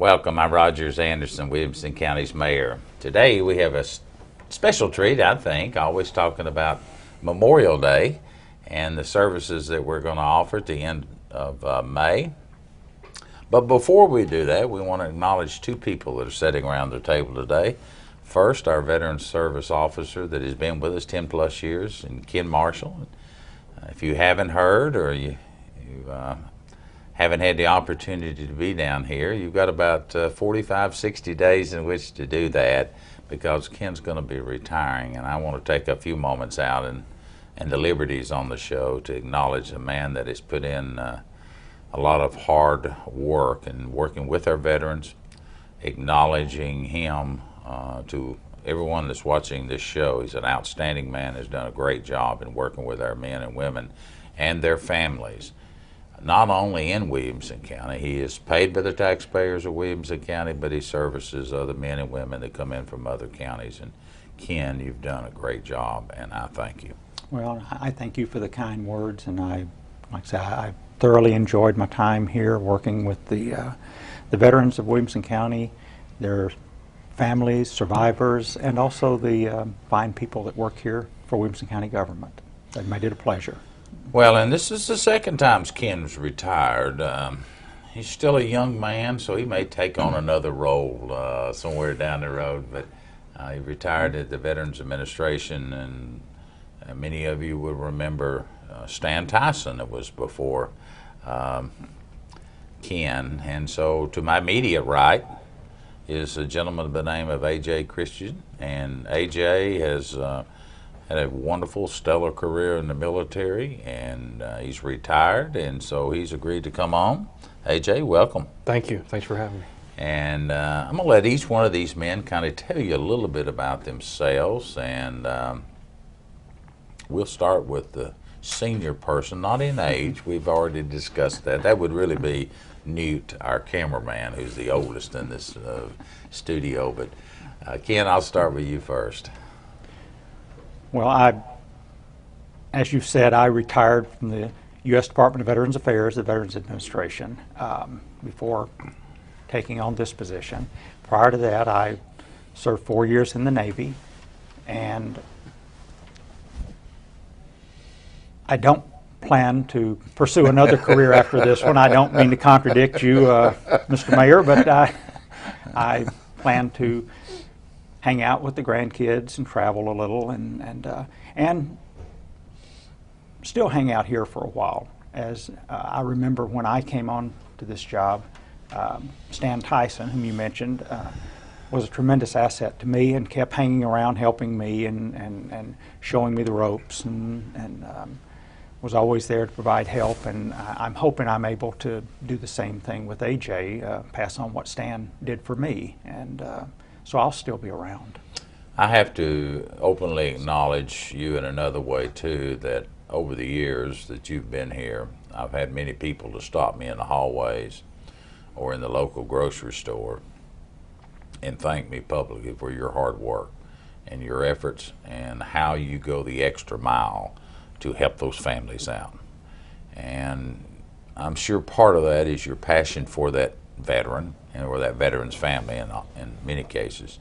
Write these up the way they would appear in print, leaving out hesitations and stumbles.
Welcome. I'm Rogers Anderson, Williamson County's mayor. Today we have a special treat, I think, always talking about Memorial Day and the services that we're going to offer at the end of May. But before we do that, we want to acknowledge two people that are sitting around the table today. First, our Veteran Service Officer that has been with us 10 plus years, and Ken Marshall. If you haven't heard or you haven't had the opportunity to be down here, you've got about 45, 60 days in which to do that, because Ken's going to be retiring, and I want to take a few moments out and the liberties on the show to acknowledge a man that has put in a lot of hard work and working with our veterans, acknowledging him to everyone that's watching this show. He's an outstanding man, has done a great job in working with our men and women and their families. Not only in Williamson County, he is paid by the taxpayers of Williamson County, but he services other men and women that come in from other counties. And Ken, you've done a great job, and I thank you. Well, I thank you for the kind words, and like I said, I thoroughly enjoyed my time here working with the veterans of Williamson County, their families, survivors, and also the fine people that work here for Williamson County government. They made it a pleasure. Well, and this is the second time Ken's retired. He's still a young man, so he may take on another role somewhere down the road, but he retired at the Veterans Administration, and many of you will remember Stan Tyson, that was before Ken. And so to my immediate right is a gentleman by the name of A.J. Christian, and A.J. has had a wonderful, stellar career in the military, and he's retired, and so he's agreed to come on. AJ, welcome. Thank you. Thanks for having me. And I'm going to let each one of these men kind of tell you a little bit about themselves, and we'll start with the senior person, not in age. We've already discussed that. That would really be Newt, our cameraman, who's the oldest in this studio. But Ken, I'll start with you first. Well, as you said, I retired from the U.S. Department of Veterans Affairs, the Veterans Administration, before taking on this position. Prior to that, I served 4 years in the Navy, and I don't plan to pursue another career after this one. I don't mean to contradict you, Mr. Mayor, but I plan to hang out with the grandkids and travel a little, and still hang out here for a while. As I remember when I came on to this job, Stan Tyson, whom you mentioned, was a tremendous asset to me and kept hanging around helping me and showing me the ropes, and was always there to provide help. And I'm hoping I'm able to do the same thing with AJ, pass on what Stan did for me, and so I'll still be around. I have to openly acknowledge you in another way too, that over the years that you've been here, I've had many people to stop me in the hallways or in the local grocery store and thank me publicly for your hard work and your efforts and how you go the extra mile to help those families out. And I'm sure part of that is your passion for that veteran or that veteran's family in many cases.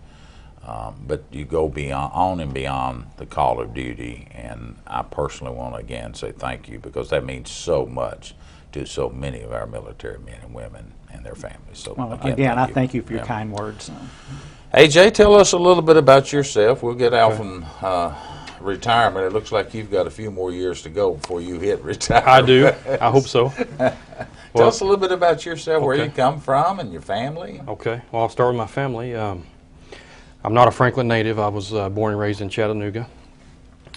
But you go on and beyond the call of duty, and I personally want to again say thank you, because that means so much to so many of our military men and women and their families. So well, again, I thank you for your kind words. AJ, tell us a little bit about yourself. We'll get out from retirement. It looks like you've got a few more years to go before you hit retirement. I do. I hope so. Tell us a little bit about yourself, where you come from and your family. Okay. Well, I'll start with my family. I'm not a Franklin native. I was born and raised in Chattanooga.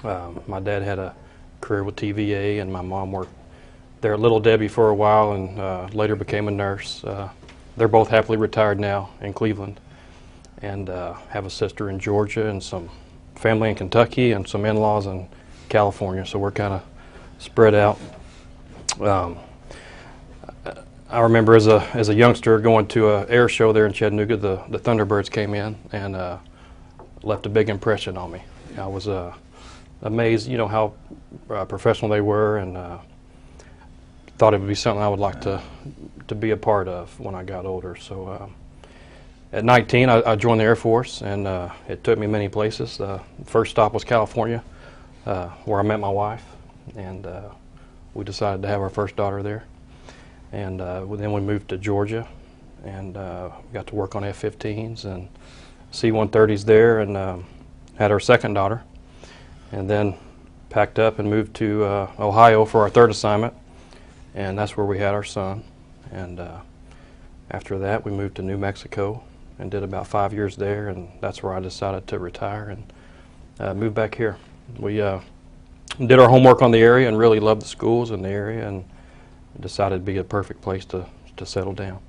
My dad had a career with TVA, and my mom worked there at Little Debbie for a while, and later became a nurse. They're both happily retired now in Cleveland, and have a sister in Georgia and some family in Kentucky and some in-laws in California. So we're kind of spread out. I remember as a youngster going to an air show there in Chattanooga. The Thunderbirds came in and left a big impression on me. I was amazed, you know, how professional they were, and thought it would be something I would like to be a part of when I got older. So At 19, I joined the Air Force, and it took me many places. The first stop was California, where I met my wife, and we decided to have our first daughter there. And then we moved to Georgia, and got to work on F-15s and C-130s there, and had our second daughter. And then packed up and moved to Ohio for our third assignment, and that's where we had our son. And after that, we moved to New Mexico and did about 5 years there, and that's where I decided to retire and move back here. We did our homework on the area and really loved the schools in the area, and decided it'd be a perfect place to settle down.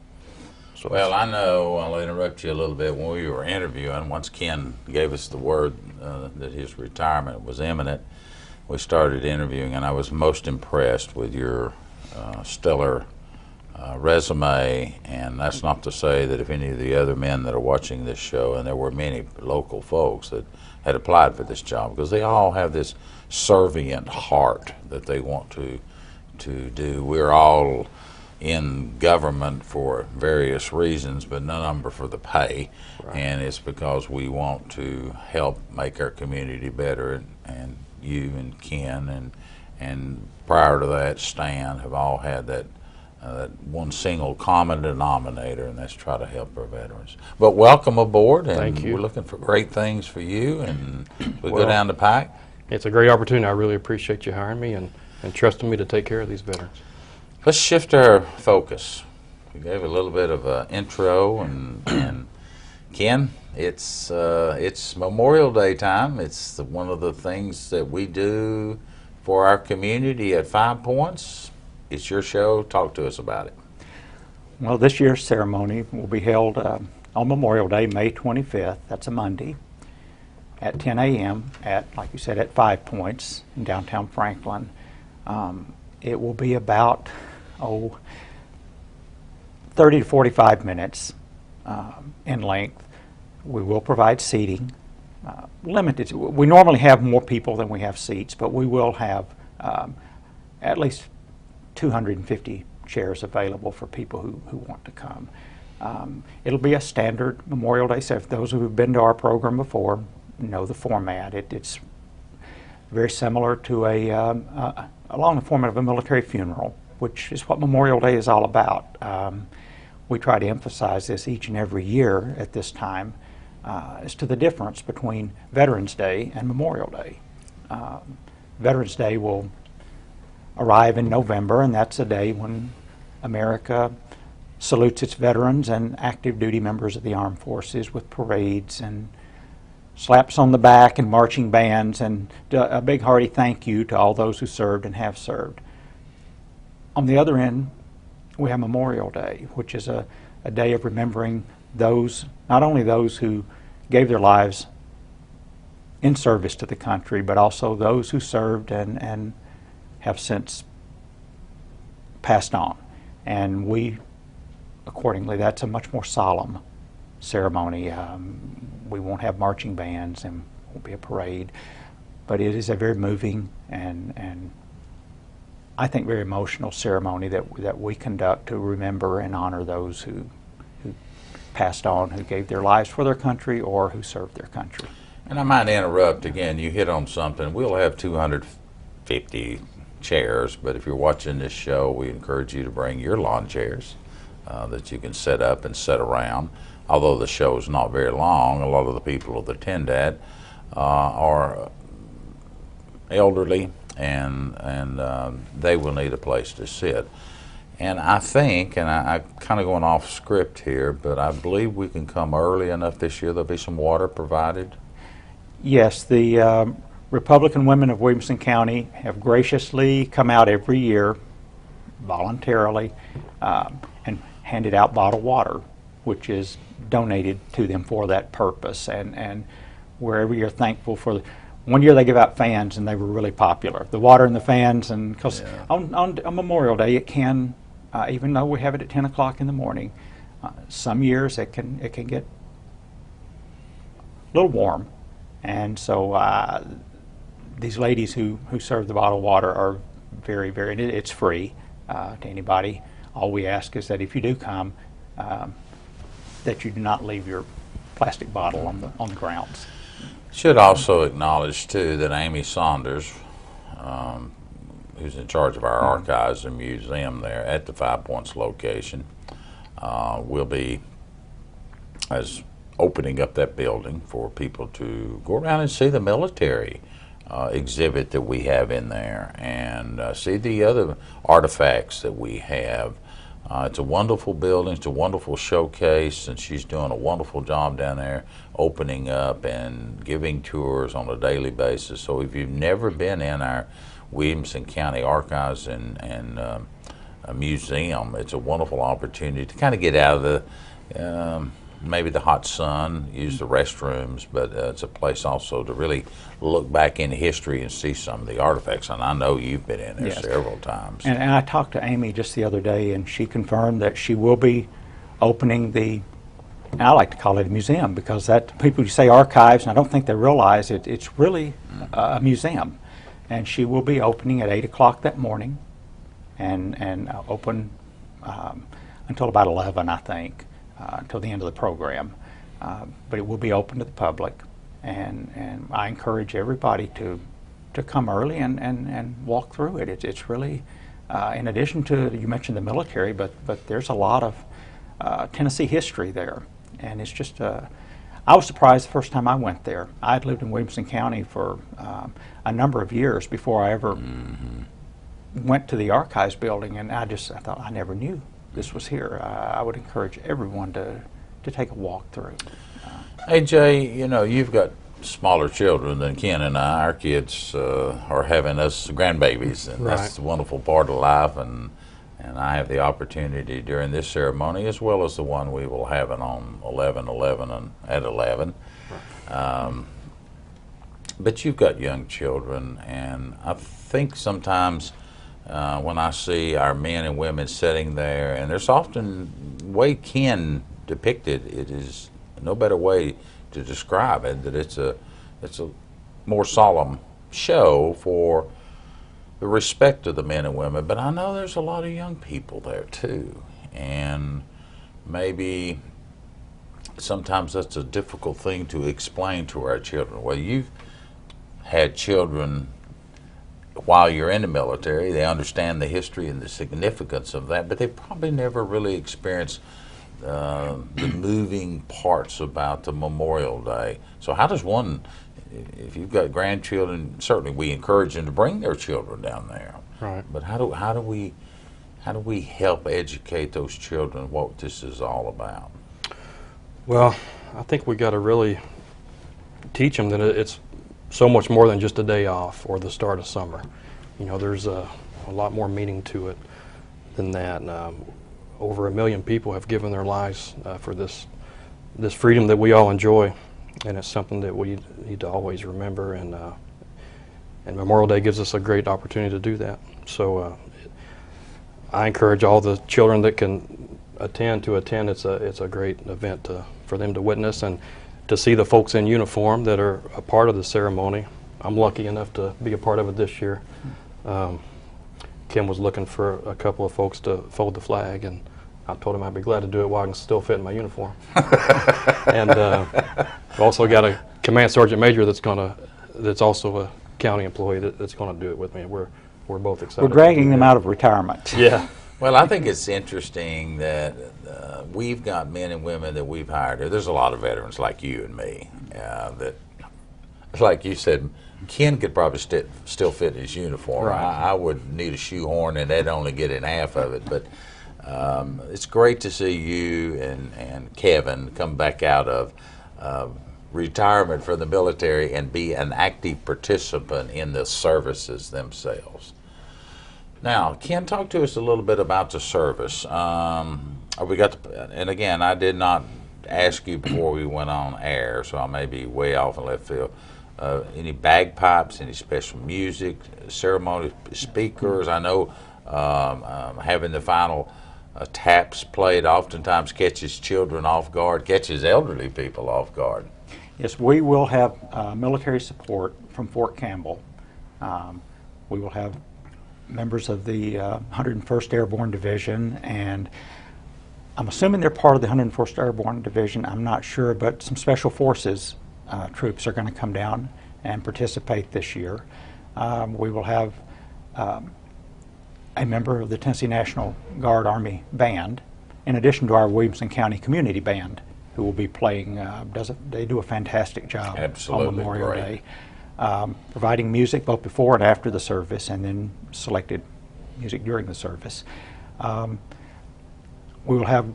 So, well, I know, I'll interrupt you a little bit. When we were interviewing, once Ken gave us the word that his retirement was imminent, we started interviewing, and I was most impressed with your stellar resume. And that's not to say that if any of the other men that are watching this show, and there were many local folks that had applied for this job, because they all have this servient heart that they want to do. We're all in government for various reasons, but none of them are for the pay. Right. And it's because we want to help make our community better. And you and Ken and prior to that, Stan, have all had that one single common denominator, and that's try to help our veterans. But welcome aboard, and thank you. We're looking for great things for you, and we go down the pike. It's a great opportunity. I really appreciate you hiring me and trusting me to take care of these veterans. Let's shift our focus. We gave a little bit of an intro, and Ken, it's Memorial Day time. It's one of the things that we do for our community at 5 Points. It's your show. Talk to us about it. Well, this year's ceremony will be held on Memorial Day, May 25th. That's a Monday, at 10 a.m. at, like you said, at 5 Points in downtown Franklin. It will be about 30 to 45 minutes in length. We will provide seating, limited. We normally have more people than we have seats, but we will have at least 250 chairs available for people who want to come. It'll be a standard Memorial Day. So if those who have been to our program before know the format. It's very similar to along the format of a military funeral, which is what Memorial Day is all about. We try to emphasize this each and every year at this time as to the difference between Veterans Day and Memorial Day. Veterans Day will arrive in November, and that's a day when America salutes its veterans and active duty members of the armed forces with parades and slaps on the back and marching bands, and a big hearty thank you to all those who served and have served. On the other end, we have Memorial Day, which is a day of remembering those, not only those who gave their lives in service to the country, but also those who served and have since passed on. And we, accordingly, that's a much more solemn ceremony. We won't have marching bands and won't be a parade, but it is a very moving and I think very emotional ceremony that we conduct to remember and honor those who passed on, who gave their lives for their country or who served their country. And I might interrupt again. You hit on something. We'll have 250 chairs, but if you're watching this show, we encourage you to bring your lawn chairs that you can set up and set around. Although the show is not very long, a lot of the people that attend that are elderly, and they will need a place to sit. And I think, and I'm kind of going off script here, but I believe we can come early enough this year. There'll be some water provided. Yes, the Republican women of Williamson County have graciously come out every year voluntarily and handed out bottled water, which is donated to them for that purpose. And we're every year thankful for one year they give out fans, and they were really popular. The water and the fans, and because on Memorial Day it can, even though we have it at 10 o'clock in the morning, some years it can get a little warm, and so these ladies who serve the bottled water are very, very, and it's free to anybody. All we ask is that if you do come, that you do not leave your plastic bottle on the grounds. Should also acknowledge too that Amy Saunders, who's in charge of our archives and museum there at the Five Points location, will be as opening up that building for people to go around and see the military exhibit that we have in there, and see the other artifacts that we have. It's a wonderful building, it's a wonderful showcase, and she's doing a wonderful job down there opening up and giving tours on a daily basis. So if you've never been in our Williamson County Archives and a museum, it's a wonderful opportunity to kind of get out of the maybe the hot sun, use the restrooms, but it's a place also to really look back in history and see some of the artifacts. And I know you've been in there Yes. several times. And I talked to Amy just the other day, and she confirmed that she will be opening and I like to call it a museum, because that people say archives, and I don't think they realize it's really a museum. And she will be opening at 8 o'clock that morning, and open until about 11, I think, until the end of the program. But it will be open to the public, and I encourage everybody to come early and walk through it. It's really, in addition to, you mentioned the military, but there's a lot of Tennessee history there. And it's just, I was surprised the first time I went there. I'd lived in Williamson County for a number of years before I ever went to the archives building, and I thought I never knew this was here. I would encourage everyone to take a walk through. Hey Jay, you know, you've got smaller children than Ken and I. Our kids are having us grandbabies, and Right. that's a wonderful part of life. And I have the opportunity during this ceremony, as well as the one we will have it on 11/11 and at 11. But you've got young children, and I think sometimes when I see our men and women sitting there, and there's often way Ken depicted, it is no better way to describe it, that it's a more solemn show for the respect of the men and women. But I know there's a lot of young people there too, and maybe sometimes that's a difficult thing to explain to our children. Well, you've had children while you're in the military, they understand the history and the significance of that, but they probably never really experienced the moving parts about the Memorial Day. So how does one, if you've got grandchildren, certainly we encourage them to bring their children down there. Right. But how do we help educate those children what this is all about? Well, I think we got to really teach them that it's so much more than just a day off or the start of summer. You know, there's a lot more meaning to it than that. Over 1 million people have given their lives for this freedom that we all enjoy, and it's something that we need to always remember. And Memorial Day gives us a great opportunity to do that. So I encourage all the children that can attend. It's a great event for them to witness and to see the folks in uniform that are a part of the ceremony. I'm lucky enough to be a part of it this year. Kim was looking for a couple of folks to fold the flag, and I told him I'd be glad to do it while I can still fit in my uniform. And we also got a command sergeant major that's also a county employee that's going to do it with me. We're both excited. We're dragging them out of retirement. Yeah. Well, I think it's interesting that we've got men and women that we've hired. There's a lot of veterans like you and me that, like you said, Ken could probably still fit in his uniform. Right. I would need a shoehorn, and they'd only get in half of it. But it's great to see you and Kevin come back out of retirement from the military and be an active participant in the services themselves. Now, Ken, talk to us a little bit about the service. And again, I did not ask you before we went on air, so I may be way off in left field. Any bagpipes, any special music, ceremony speakers? I know having the final taps played oftentimes catches children off guard, catches elderly people off guard. Yes, we will have military support from Fort Campbell. We will have members of the 101st Airborne Division, and I'm assuming they're part of the 101st Airborne Division. I'm not sure, but some Special Forces troops are going to come down and participate this year. We will have a member of the Tennessee National Guard Army Band, in addition to our Williamson County Community Band, who will be playing. They do a fantastic job Absolutely on Memorial great. Day, providing music both before and after the service, and then selected music during the service. We will have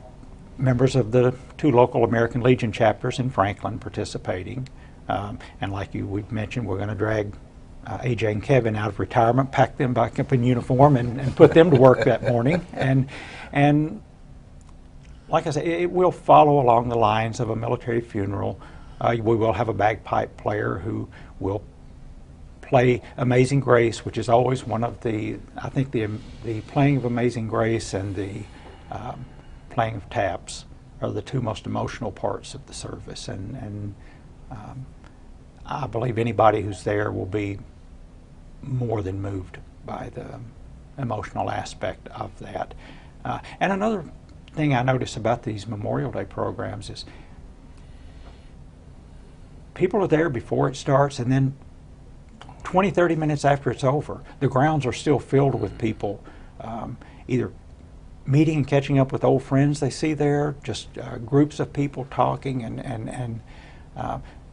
members of the 2 local American Legion chapters in Franklin participating. And like we've mentioned, we're going to drag AJ and Kevin out of retirement, pack them back up in uniform, and put them to work that morning. And like I said, it will follow along the lines of a military funeral. We will have a bagpipe player who will play Amazing Grace, which is always one of the, I think the playing of Amazing Grace and the playing of taps are the 2 most emotional parts of the service. And I believe anybody who's there will be more than moved by the emotional aspect of that. And another thing I notice about these Memorial Day programs is people are there before it starts, and then 20, 30 minutes after it's over, the grounds are still filled with people, either meeting and catching up with old friends they see there, just groups of people talking, and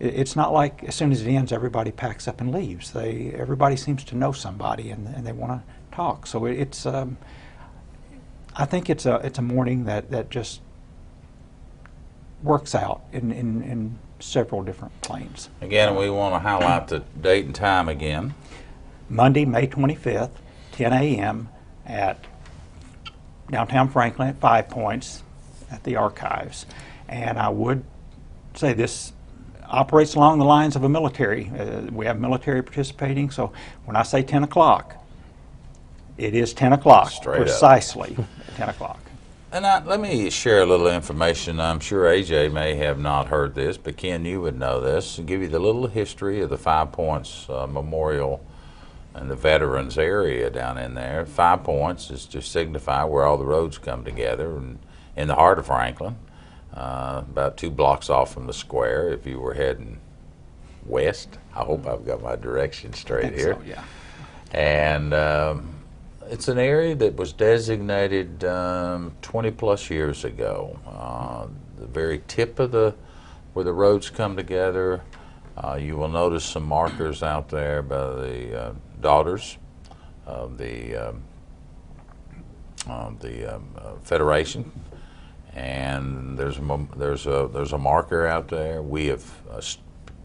it's not like as soon as it ends, everybody packs up and leaves. Everybody seems to know somebody, and they want to talk. So it's, I think it's a morning that just works out in several different planes. Again, we want to highlight the date and time again. Monday, May 25th, 10 a.m. at downtown Franklin at 5 Points at the Archives. And I would say this operates along the lines of a military. We have military participating, so when I say 10 o'clock, it is 10 o'clock, Straight up. precisely 10 o'clock. And let me share a little information. I'm sure AJ may have not heard this, but Ken, you would know this. And give you the little history of the 5 Points Memorial and the veterans area down in there. 5 Points is to signify where all the roads come together, and in the heart of Franklin, about 2 blocks off from the square. If you were heading west, I hope I've got my direction straight here. So, yeah. And it's an area that was designated 20 plus years ago. The very tip of where the roads come together. You will notice some markers out there by the daughters of the Federation, and there's a marker out there. We have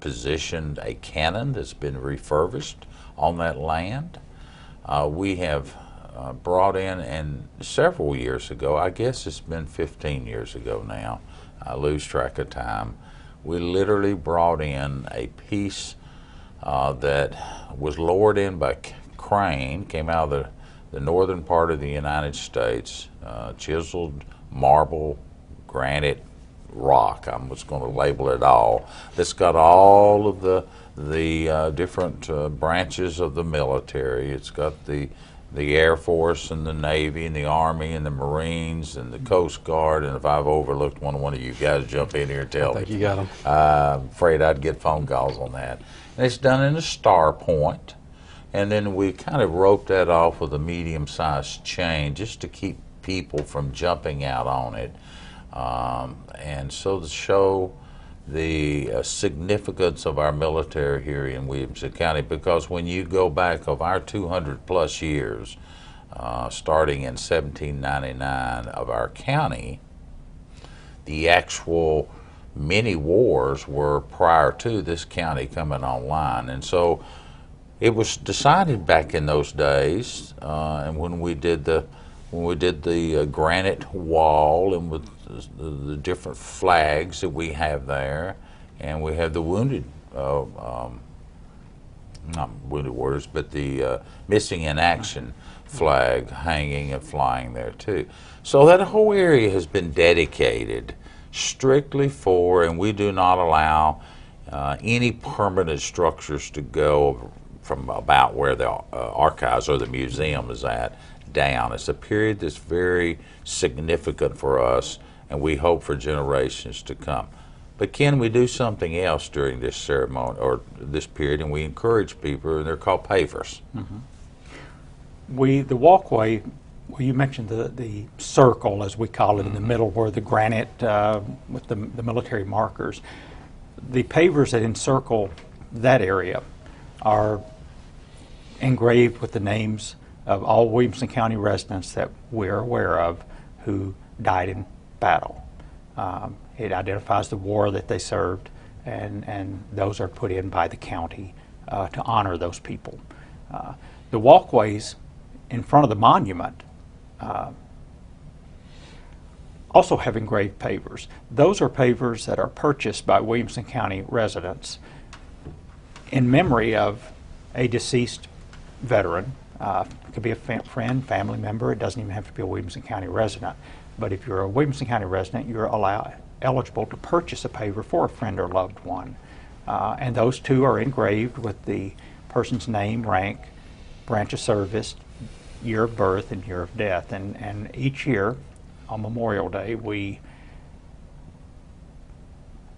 positioned a cannon that's been refurbished on that land. We have brought in, and several years ago, I guess it's been 15 years ago now, I lose track of time, we literally brought in a piece that was lowered in by crane, came out of the northern part of the United States, chiseled marble, granite, rock, I'm just going to label it all, that's got all of the different branches of the military. It's got the Air Force and the Navy and the Army and the Marines and the Coast Guard, and if I've overlooked one of you guys, jump in here and tell me. I think you got them. I'm afraid I'd get phone calls on that. And it's done in a star point, and then we kind of roped that off with a medium-sized chain just to keep people from jumping out on it. And so to show the significance of our military here in Williamson County, because when you go back of our 200 plus years, starting in 1799 of our county, the actual many wars were prior to this county coming online. And so it was decided back in those days, and when we did the granite wall and with the different flags that we have there, and we have the wounded, not wounded warriors, but the missing in action flag hanging and flying there too. So that whole area has been dedicated strictly for, and we do not allow any permanent structures to go from about where the archives or the museum is at down. It's a period that's very significant for us, and we hope for generations to come. But can we do something else during this ceremony or this period? And we encourage people, and they're called pavers. The walkway, well, you mentioned the circle, as we call it, in the middle where the granite with the military markers. The pavers that encircle that area are engraved with the names of all Williamson County residents that we're aware of who died in battle. It identifies the war that they served, and those are put in by the county to honor those people. The walkways in front of the monument also have engraved pavers. Those are pavers that are purchased by Williamson County residents in memory of a deceased veteran. It could be a friend, family member. It doesn't even have to be a Williamson County resident. But if you're a Williamson County resident, you're eligible to purchase a paver for a friend or loved one. And those two are engraved with the person's name, rank, branch of service, year of birth, and year of death. And each year on Memorial Day, we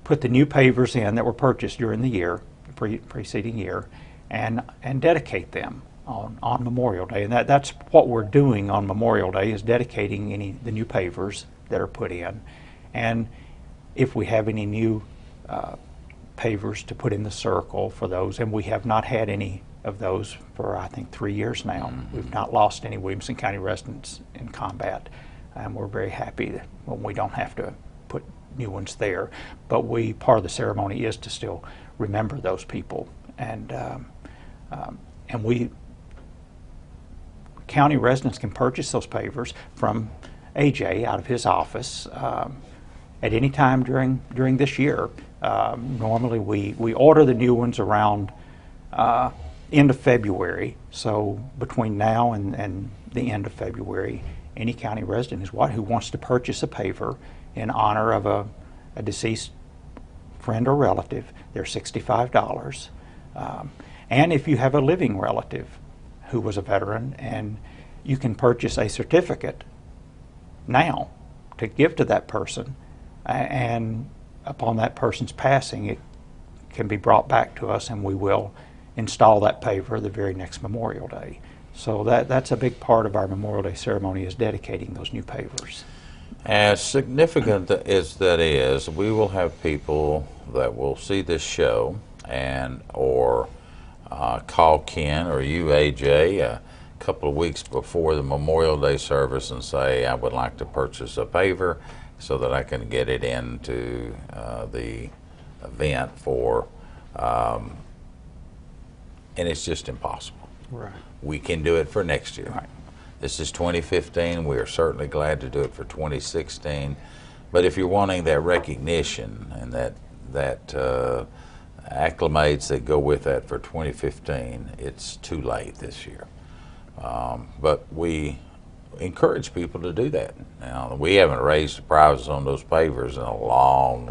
put the new pavers in that were purchased during the year, preceding year, and dedicate them on Memorial Day. And that's what we're doing on Memorial Day, is dedicating the new pavers that are put in. And if we have any new pavers to put in the circle for those, and we have not had any of those for, I think, 3 years now. We've not lost any Williamson County residents in combat, and we're very happy that when we don't have to put new ones there. But part of the ceremony is to still remember those people, and we county residents can purchase those pavers from AJ out of his office at any time during this year. Normally we order the new ones around end of February, so between now and the end of February, any county resident who wants to purchase a paver in honor of a deceased friend or relative, they're $65. And if you have a living relative who was a veteran, and you can purchase a certificate now to give to that person, and upon that person's passing, it can be brought back to us, and we will install that paver the very next Memorial Day. So that's a big part of our Memorial Day ceremony, is dedicating those new pavers. As significant as that is, we will have people that will see this show or call Ken or you, AJ, a couple of weeks before the Memorial Day service and say, I would like to purchase a paver so that I can get it into the event for, and it's just impossible. Right. We can do it for next year. Right. This is 2015. We are certainly glad to do it for 2016. But if you're wanting that recognition and that acclimates that go with that for 2015, it's too late this year. But we encourage people to do that. Now, we haven't raised the prices on those pavers in a long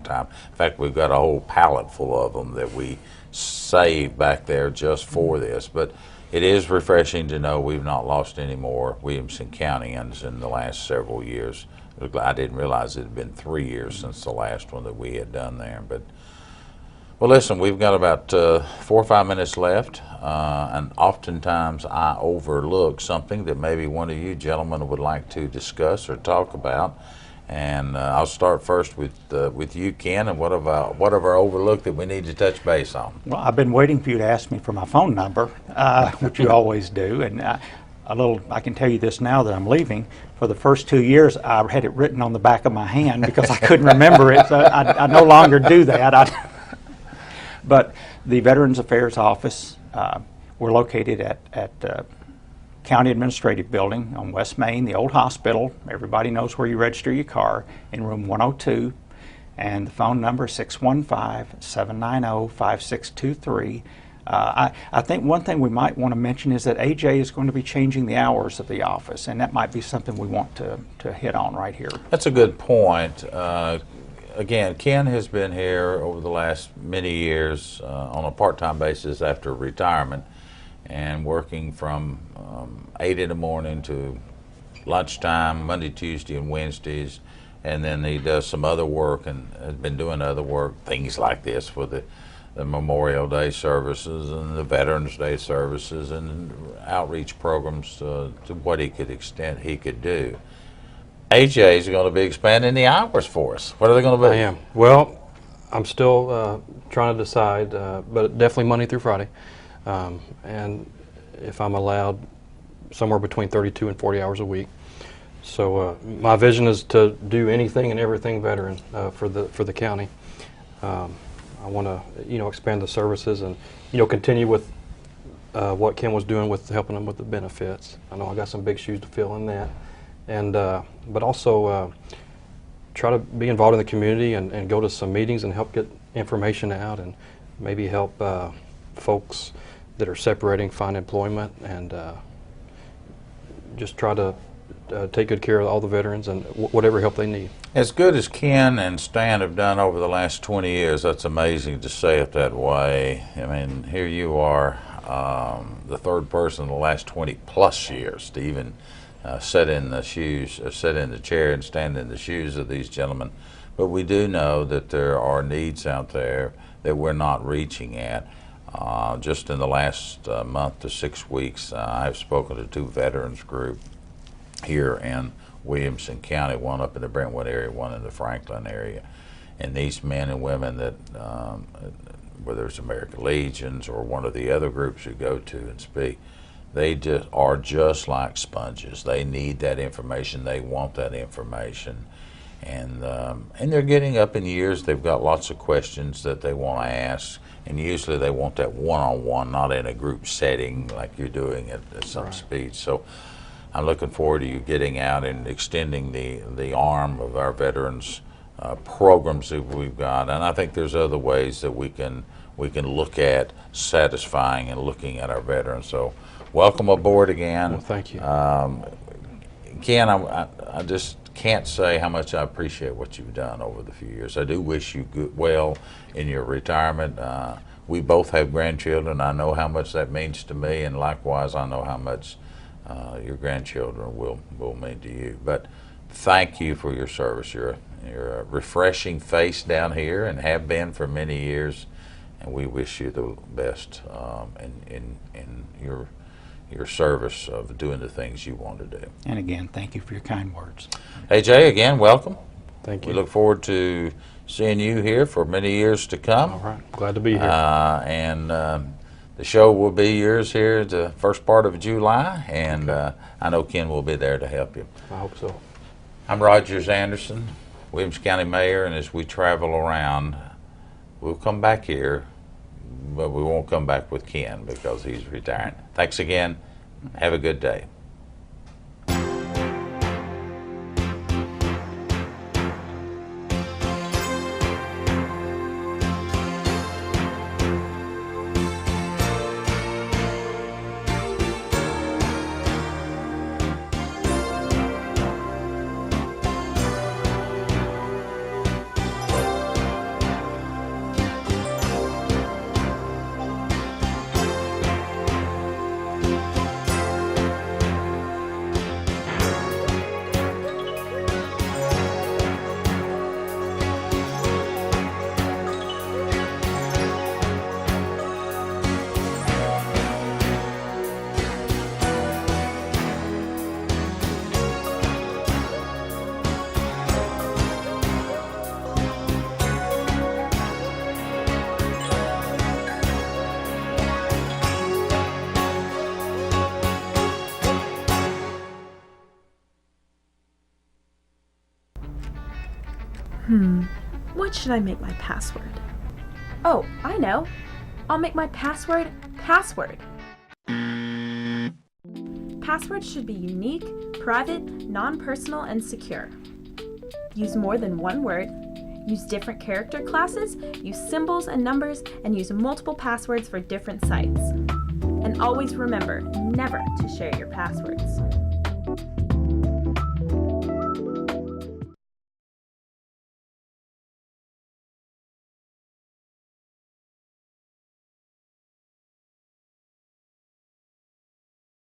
time. In fact, we've got a whole pallet full of them that we saved back there just for this. But it is refreshing to know we've not lost any more Williamson Countyans in the last several years. I didn't realize it had been 3 years since the last one that we had done there. But well, listen, we've got about 4 or 5 minutes left, and oftentimes I overlook something that maybe one of you gentlemen would like to discuss or talk about. And I'll start first with you, Ken, and what have I overlooked that we need to touch base on? Well, I've been waiting for you to ask me for my phone number, which you always do. And I can tell you this now that I'm leaving. For the first 2 years, I had it written on the back of my hand because I couldn't remember it. So I no longer do that. But the Veterans Affairs Office, we're located at County Administrative Building on West Main, the old hospital. Everybody knows where you register your car, in room 102. And the phone number is 615-790-5623. I think one thing we might want to mention is that AJ is going to be changing the hours of the office, and that might be something we want to hit on right here. That's a good point. Again, Ken has been here over the last many years on a part-time basis after retirement, and working from 8 in the morning to lunchtime, Monday, Tuesday, and Wednesdays, and then he does some other work and has been doing other work, things like this for the Memorial Day services and the Veterans Day services and outreach programs to what he could do. AJ is going to be expanding the hours for us. What are they going to be? I am. Well, I'm still trying to decide, but definitely Monday through Friday. And if I'm allowed, somewhere between 32 and 40 hours a week. So my vision is to do anything and everything veteran for the county. I want to expand the services and continue with what Ken was doing with helping them with the benefits. I know I got some big shoes to fill in that, and but also try to be involved in the community and go to some meetings and help get information out and maybe help folks that are separating find employment and just try to take good care of all the veterans and whatever help they need. As good as Ken and Stan have done over the last 20 years, that's amazing to say it that way. I mean, here you are, the third person in the last 20 plus years to even sit in the chair and stand in the shoes of these gentlemen. But we do know that there are needs out there that we're not reaching at. Just in the last month to 6 weeks, I've spoken to 2 veterans group here in Williamson County, one up in the Brentwood area, one in the Franklin area. And these men and women that, whether it's American Legions or one of the other groups you go to and speak, they are just like sponges. They need that information. They want that information. And they're getting up in years. They've got lots of questions that they want to ask. And usually they want that one-on-one, not in a group setting like you're doing at some speech. So I'm looking forward to you getting out and extending the arm of our veterans programs that we've got. And I think there's other ways that we can look at satisfying and looking at our veterans. So welcome aboard again. Well, thank you. Ken, I just can't say how much I appreciate what you've done over the few years. I do wish you well in your retirement. We both have grandchildren. I know how much that means to me, and likewise I know how much your grandchildren will mean to you. But thank you for your service. You're a refreshing face down here and have been for many years, and we wish you the best in your service of doing the things you want to do. And again, thank you for your kind words. AJ, again, welcome. Thank you. We look forward to seeing you here for many years to come. All right. Glad to be here. And the show will be yours here the first part of July, and I know Ken will be there to help you. I hope so. I'm Rogers Anderson, Williamson County Mayor, and as we travel around, we'll come back here, but we won't come back with Ken because he's retiring. Thanks again. Have a good day. What should I make my password? Oh, I know. I'll make my password password. Passwords should be unique, private, non-personal, and secure. Use more than one word. Use different character classes, use symbols and numbers, and use multiple passwords for different sites. And always remember, never to share your passwords.